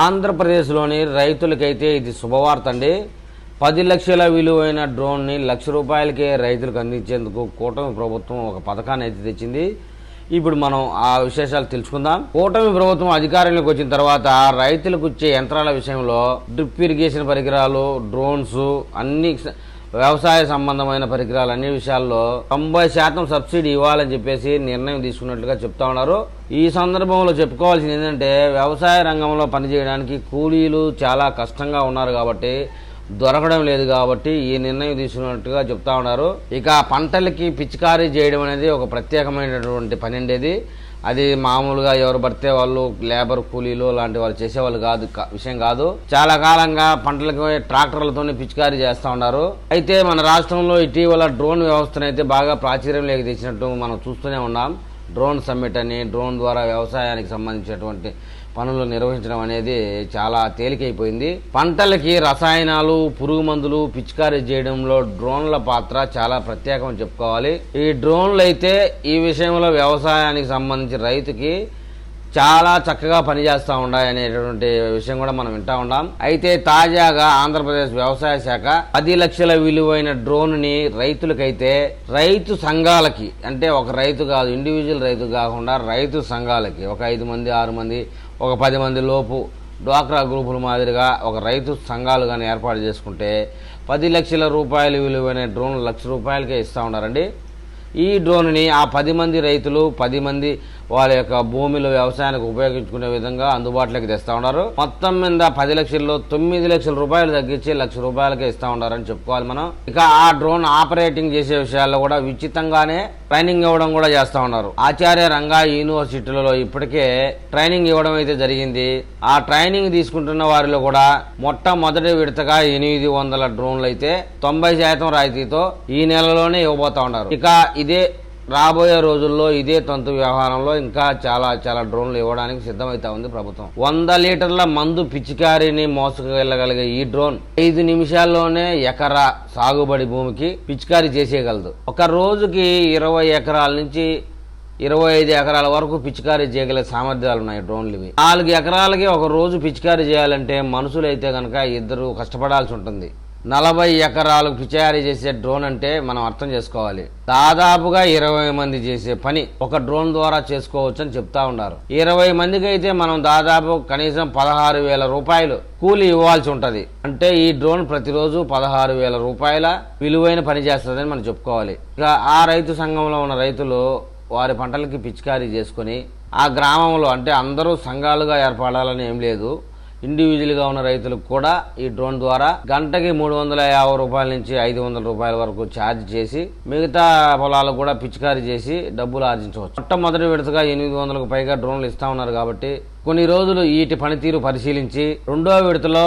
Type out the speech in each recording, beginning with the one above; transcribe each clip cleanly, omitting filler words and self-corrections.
ఆంధ్రప్రదేశ్లోని రైతులకైతే ఇది శుభవార్త అండి. 10 లక్షల విలువైన డ్రోన్ని ₹1,00,000కే రైతులకు అందించేందుకు కూటమి ప్రభుత్వం ఒక పథకాన్ని అయితే తెచ్చింది. ఇప్పుడు మనం ఆ విశేషాలు తెలుసుకుందాం. కూటమి ప్రభుత్వం అధికారంలోకి వచ్చిన తర్వాత రైతులకు ఇచ్చే యంత్రాల విషయంలో డ్రిప్ ఇరిగేషన్ పరికరాలు, డ్రోన్స్, అన్ని వ్యవసాయ సంబంధమైన పరికరాలు అన్ని విషయాల్లో 90% సబ్సిడీ ఇవ్వాలని చెప్పేసి నిర్ణయం తీసుకున్నట్లుగా చెప్తా ఉన్నారు. ఈ సందర్భంలో చెప్పుకోవాల్సింది ఏంటంటే, వ్యవసాయ రంగంలో పనిచేయడానికి కూలీలు చాలా కష్టంగా ఉన్నారు కాబట్టి, దొరకడం లేదు కాబట్టి ఈ నిర్ణయం తీసుకున్నట్టుగా చెప్తా ఉన్నారు. ఇక పంటలకి పిచికారీ చేయడం అనేది ఒక ప్రత్యేకమైనటువంటి పని ఉండేది. అది మామూలుగా ఎవరు పడితే వాళ్ళు లేబర్ కూలీలు లాంటి వాళ్ళు చేసేవాళ్ళు కాదు, విషయం కాదు. చాలా కాలంగా పంటలకు ట్రాక్టర్లతోనే పిచికారీ చేస్తూ ఉన్నారు. అయితే మన రాష్ట్రంలో ఇటీవల డ్రోన్ వ్యవస్థను అయితే బాగా ప్రాచుర్యంలోకి తెచ్చినట్టు మనం చూస్తూనే ఉన్నాం. డ్రోన్ సమ్మిట్ అని, డ్రోన్ ద్వారా వ్యవసాయానికి సంబంధించినటువంటి పనులు నిర్వహించడం అనేది చాలా తేలికైపోయింది. పంటలకి రసాయనాలు, పురుగు మందులు పిచికారీ చేయడంలో డ్రోన్ల పాత్ర చాలా ప్రత్యేకమని చెప్పుకోవాలి. ఈ డ్రోన్లు అయితే ఈ విషయంలో వ్యవసాయానికి సంబంధించి రైతుకి చాలా చక్కగా పనిచేస్తూ ఉన్నాయి అనేటువంటి విషయం కూడా మనం వింటా ఉన్నాం. అయితే తాజాగా ఆంధ్రప్రదేశ్ వ్యవసాయ శాఖ 10 లక్షల విలువైన డ్రోన్ ని రైతులకైతే, రైతు సంఘాలకి, అంటే ఒక రైతు కాదు, ఇండివిజువల్ రైతు కాకుండా రైతు సంఘాలకి ఒక 5 మంది 6 మంది ఒక 10 మంది లోపు డ్వాక్రా గ్రూపుల మాదిరిగా ఒక రైతు సంఘాలు కానీ ఏర్పాటు చేసుకుంటే 10 లక్షల రూపాయలు విలువైన డ్రోన్ ₹1,00,000కే ఇస్తూ ఉన్నారండి. ఈ డ్రోన్ని ఆ 10 మంది రైతులు 10 మంది వాళ్ళ యొక్క భూమిలో వ్యవసాయానికి ఉపయోగించుకునే విధంగా అందుబాటులోకి తెస్తా ఉన్నారు. మొత్తం మీద 10 లక్షల్లో 9 లక్షల రూపాయలు తగ్గించి ₹1,00,000కే ఇస్తా ఉన్నారని చెప్పుకోవాలి మనం. ఇక ఆ డ్రోన్ ఆపరేటింగ్ చేసే విషయాల్లో కూడా ఉచితంగానే ట్రైనింగ్ ఇవ్వడం కూడా చేస్తా ఉన్నారు. ఆచార్య రంగా యూనివర్సిటీలలో ఇప్పటికే ట్రైనింగ్ ఇవ్వడం అయితే జరిగింది. ఆ ట్రైనింగ్ తీసుకుంటున్న వారిలో కూడా మొట్టమొదటి విడతగా 800 డ్రోన్లు అయితే 90% రాయితీతో ఈ నెలలోనే ఇవ్వబోతా ఉన్నారు. ఇక ఇదే రాబోయే రోజుల్లో ఇదే తంతు వ్యవహారంలో ఇంకా చాలా డ్రోన్లు ఇవ్వడానికి సిద్ధమైతా ఉంది ప్రభుత్వం. 100 లీటర్ల మందు పిచికారీని మోసుకెళ్లగలిగే ఈ డ్రోన్ 5 నిమిషాల్లోనే ఎకరా సాగుబడి భూమికి పిచికారీ చేసేయగలదు. ఒక రోజుకి 20 ఎకరాల నుంచి 25 ఎకరాల వరకు పిచికారీ చేయగలిగే సామర్థ్యాలు ఉన్నాయి డ్రోన్లు ఇవి. 4 ఎకరాలకి ఒక రోజు పిచికారీ చేయాలంటే మనుషులైతే కనుక 2 కష్టపడాల్సి ఉంటుంది. 40 ఎకరాలకు పిచికారీ చేసే డ్రోన్ అంటే మనం అర్థం చేసుకోవాలి, దాదాపుగా 20 మంది చేసే పని ఒక డ్రోన్ ద్వారా చేసుకోవచ్చు అని చెప్తా ఉన్నారు. 20 మందికి అయితే మనం దాదాపు కనీసం 16,000 రూపాయలు కూలీ ఇవ్వాల్సి ఉంటది. అంటే ఈ డ్రోన్ ప్రతిరోజు 16,000 రూపాయల విలువైన పని చేస్తుందని మనం చెప్పుకోవాలి. ఇక ఆ రైతు సంఘంలో ఉన్న రైతులు వారి పంటలకి పిచికారీ చేసుకుని ఆ గ్రామంలో, అంటే అందరూ సంఘాలుగా ఏర్పడాలని ఏం లేదు, ఇండివిజువల్గా ఉన్న రైతులకు కూడా ఈ డ్రోన్ ద్వారా గంటకి 350 రూపాయల నుంచి 500 రూపాయల వరకు ఛార్జ్ చేసి మిగతా పొలాలకు కూడా పిచికారీ చేసి డబ్బులు ఆర్జించవచ్చు. మొట్టమొదటి విడతగా 800కు పైగా డ్రోన్లు ఇస్తా ఉన్నారు కాబట్టి కొన్ని రోజులు వీటి పనితీరు పరిశీలించి రెండో విడతలో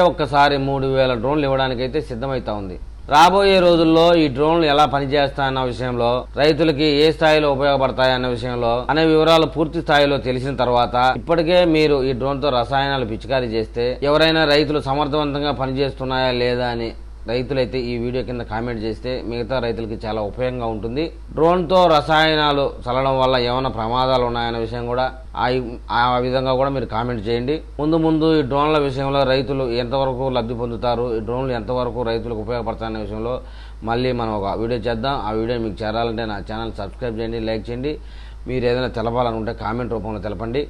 ఒక్కసారి 3,000 డ్రోన్లు ఇవ్వడానికైతే సిద్ధమైతా ఉంది. రాబోయే రోజుల్లో ఈ డ్రోన్లు ఎలా పనిచేస్తాయన్న విషయంలో, రైతులకి ఏ స్థాయిలో ఉపయోగపడతాయన్న విషయంలో అనే వివరాలు పూర్తి స్థాయిలో తెలిసిన తర్వాత, ఇప్పటికే మీరు ఈ డ్రోన్ తో రసాయనాలు పిచికారీ చేస్తే ఎవరైనా రైతులు సమర్థవంతంగా పనిచేస్తున్నాయా లేదా అని రైతులైతే ఈ వీడియో కింద కామెంట్ చేస్తే మిగతా రైతులకి చాలా ఉపయోగంగా ఉంటుంది. డ్రోన్తో రసాయనాలు చల్లడం వల్ల ఏమైనా ప్రమాదాలు ఉన్నాయన్న విషయం కూడా ఆ విధంగా కూడా మీరు కామెంట్ చేయండి. ముందు ఈ డ్రోన్ల విషయంలో రైతులు ఎంతవరకు లబ్ధి పొందుతారు, ఈ డ్రోన్లు ఎంతవరకు రైతులకు ఉపయోగపడతాయన్న విషయంలో మళ్ళీ మనం ఒక వీడియో చేద్దాం. ఆ వీడియో మీకు చేరాలంటే నా ఛానల్ సబ్స్క్రైబ్ చేయండి, లైక్ చేయండి. మీరు ఏదైనా తెలపాలనుకుంటే కామెంట్ రూపంలో తెలపండి.